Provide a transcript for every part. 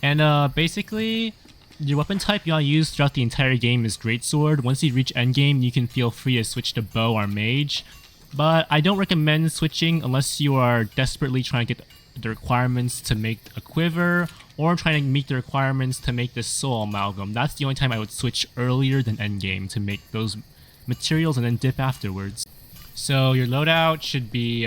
And basically, your weapon type you want to use throughout the entire game is Greatsword. Once you reach endgame, you can feel free to switch to bow or mage. But I don't recommend switching unless you are desperately trying to get the requirements to make a quiver or trying to meet the requirements to make this soul amalgam. That's the only time I would switch earlier than endgame to make those materials and then dip afterwards. So your loadout should be,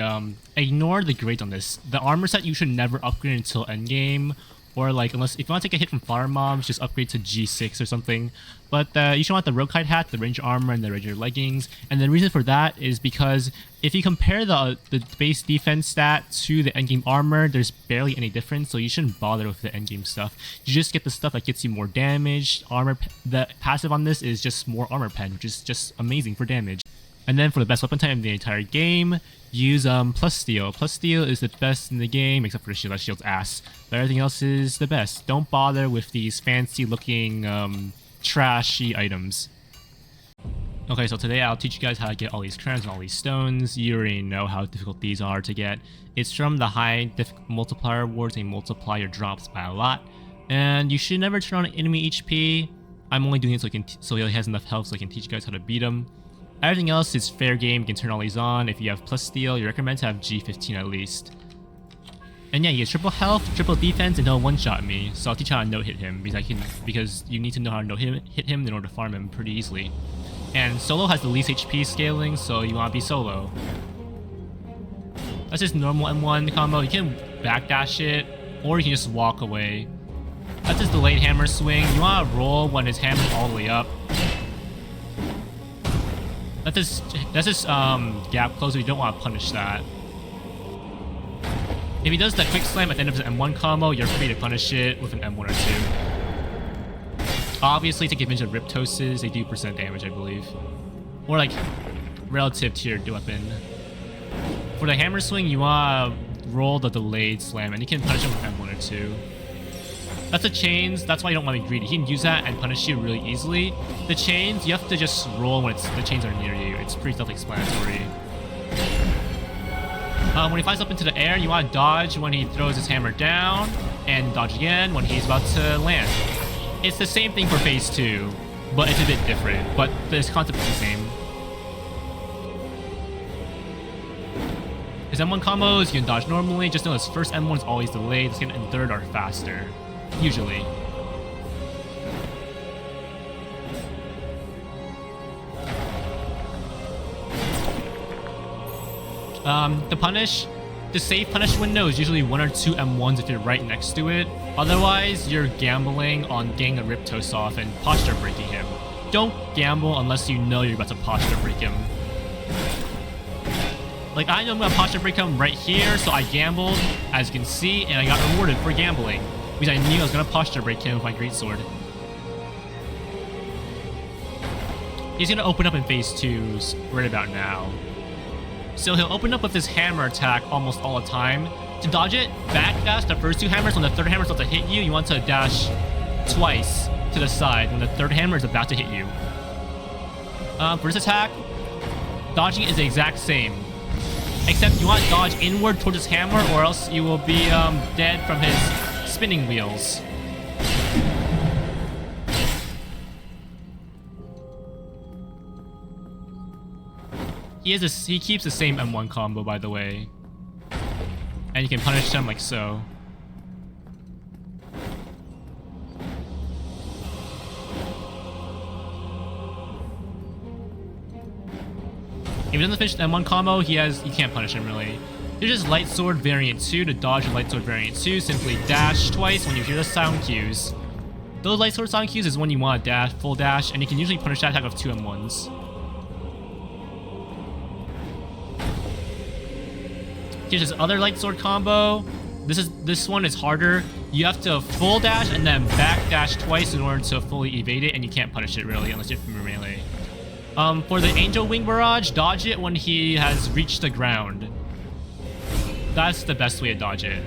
ignore the grades on this. The armor set you should never upgrade until endgame, or like unless if you want to take a hit from fire mobs, just upgrade to G6 or something. But you should want the rogue hide hat, the ranger armor, and the ranger leggings. And the reason for that is because if you compare the base defense stat to the endgame armor, there's barely any difference. So you shouldn't bother with the endgame stuff. You just get the stuff that gets you more damage. The passive on this is just more armor pen, which is just amazing for damage. And then for the best weapon type in the entire game, use plus steel. Plus steel is the best in the game, except for the shield. That shield's ass. But everything else is the best. Don't bother with these fancy looking trashy items. Okay, so today I'll teach you guys how to get all these crowns and all these stones. You already know how difficult these are to get. It's from the high multiplier rewards. They multiply your drops by a lot. And you should never turn on enemy HP. I'm only doing it so he has enough health so I can teach you guys how to beat him. Everything else is fair game. You can turn all these on. If you have plus steel, you recommend to have G15 at least. And yeah, he has triple health, triple defense, and he'll one-shot me. So I'll teach you how to no-hit him because you need to know how to no-hit him in order to farm him pretty easily. And solo has the least HP scaling, so you want to be solo. That's just normal M1 combo. You can backdash it, or you can just walk away. That's his delayed hammer swing. You want to roll when his hammer's all the way up. That's just gap closer. You don't want to punish that. If he does the quick slam at the end of his M1 combo, you're free to punish it with an M1 or 2. Obviously, take advantage of Riptoses. They do % damage, I believe. Or like, relative to your weapon. For the hammer swing, you want to roll the delayed slam, and you can punish him with M1 or 2. That's the chains. That's why you don't want to be greedy. He can use that and punish you really easily. The chains, you have to just roll when the chains are near you. It's pretty self-explanatory. When he flies up into the air, you want to dodge when he throws his hammer down, and dodge again when he's about to land. It's the same thing for phase 2, but it's a bit different. But this concept is the same. His M1 combos, you can dodge normally. Just know his first M1 is always delayed. The second and third are faster. Usually. The safe punish window is usually 1 or 2 M1s if you're right next to it. Otherwise, you're gambling on getting a Riptos off and posture breaking him. Don't gamble unless you know you're about to posture break him. Like, I know I'm gonna posture break him right here, so I gambled, as you can see, and I got rewarded for gambling. Because I knew I was gonna posture break him with my Greatsword. He's gonna open up in phase 2 right about now. So he'll open up with his hammer attack almost all the time. To dodge it, backdash the first 2 hammers. When the third hammer is about to hit you, you want to dash twice to the side when the third hammer is about to hit you. For this attack, dodging is the exact same. Except you want to dodge inward towards his hammer, or else you will be dead from his spinning wheels. He keeps the same M1 combo, by the way. And you can punish him like so. If he doesn't finish the M1 combo, you can't punish him really. There's just Light Sword Variant 2. To dodge a Light Sword Variant 2, simply dash twice when you hear the sound cues. Those Light Sword sound cues is when you want to dash, full dash, and you can usually punish that attack with 2 M1s. Here's his other Light Sword combo. This one is harder. You have to full dash and then back dash twice in order to fully evade it, and you can't punish it really unless you're from melee. For the Angel Wing Barrage, dodge it when he has reached the ground. That's the best way to dodge it.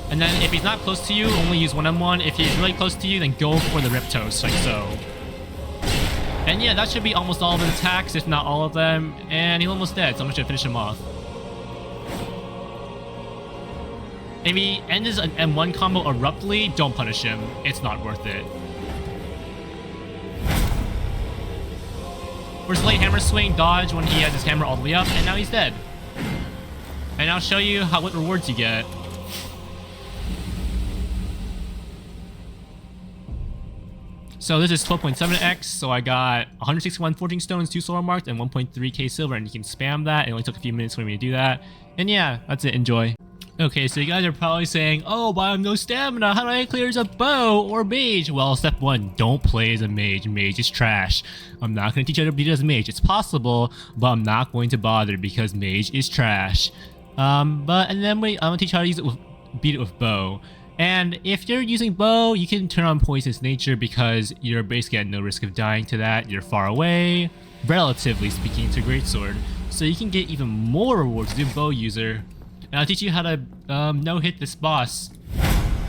And then if he's not close to you, only use 1 M1. If he's really close to you, then go for the Riptos, like so. And yeah, that should be almost all of his attacks, if not all of them. And he's almost dead, so I'm just gonna finish him off. If he ends an M1 combo abruptly, don't punish him. It's not worth it. For his late hammer swing, dodge when he has his hammer all the way up, and now he's dead. And I'll show you what rewards you get. So this is 12.7x, so I got 161 forging stones, 2 solar marks, and 1.3k silver, and you can spam that. It only took a few minutes for me to do that. And yeah, that's it, enjoy. Okay, so you guys are probably saying, oh, but I have no stamina, how do I clear as a bow or mage? Well, step 1, don't play as a mage. Mage is trash. I'm not going to teach you how to beat it as a mage. It's possible, but I'm not going to bother because mage is trash. And then I'm going to teach you how to use it beat it with bow. And if you're using bow, you can turn on poisonous nature because you're basically at no risk of dying to that. You're far away, relatively speaking, to Greatsword. So you can get even more rewards as a bow user. And I'll teach you how to no-hit this boss,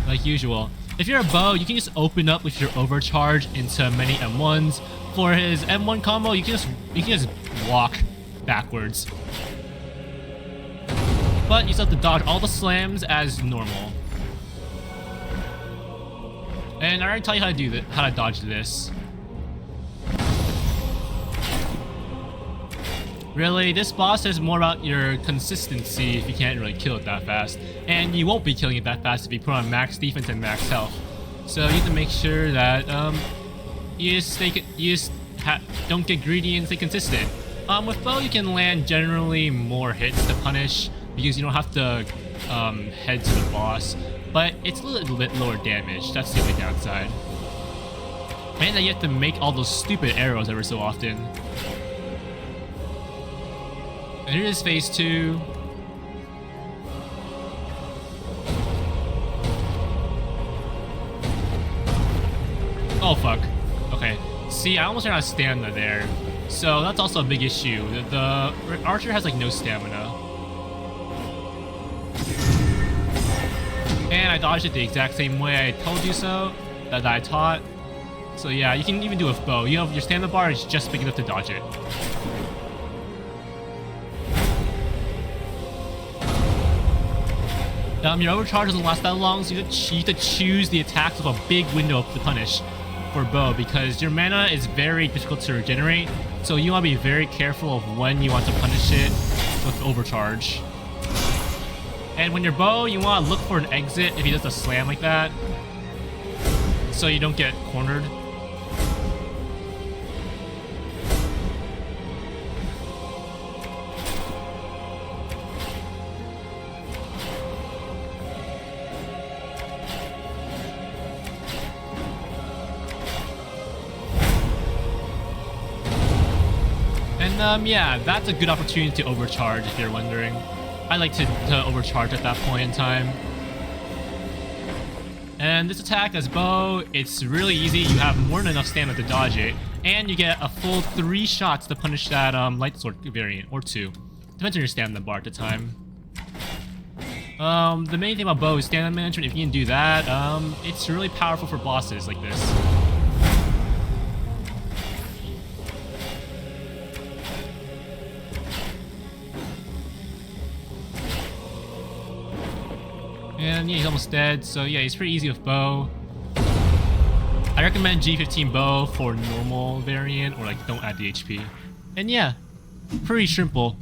like usual. If you're a bow, you can just open up with your overcharge into many M1s. For his M1 combo, you can just walk backwards. But you still have to dodge all the slams as normal. And I already tell you how to do that, how to dodge this. Really, this boss is more about your consistency if you can't really kill it that fast. And you won't be killing it that fast if you put on max defense and max health. So you have to make sure that don't get greedy and stay consistent. With bow, you can land generally more hits to punish because you don't have to head to the boss. But it's a little bit lower damage. That's the only downside. And then you have to make all those stupid arrows every so often. And here is phase 2. Oh fuck. Okay. See, I almost ran out of stamina there. So that's also a big issue. The archer has like no stamina. And I dodged it the exact same way I told you so, that I taught. So yeah, you can even do it with bow. You know, your stamina bar is just big enough to dodge it. Your overcharge doesn't last that long, so you have to choose the attacks with a big window to punish for bow, because your mana is very difficult to regenerate, so you want to be very careful of when you want to punish it with overcharge. And when you're bow, you want to look for an exit if he does a slam like that, so you don't get cornered. And yeah, that's a good opportunity to overcharge if you're wondering. I like to overcharge at that point in time. And this attack as bow, it's really easy. You have more than enough stamina to dodge it. And you get a full 3 shots to punish that light sword variant, or 2. Depends on your stamina bar at the time. The main thing about bow is stamina management. If you can do that, it's really powerful for bosses like this. And yeah, he's almost dead, so yeah, he's pretty easy with bow. I recommend G15 bow for normal variant, or like don't add the HP. And yeah, pretty simple.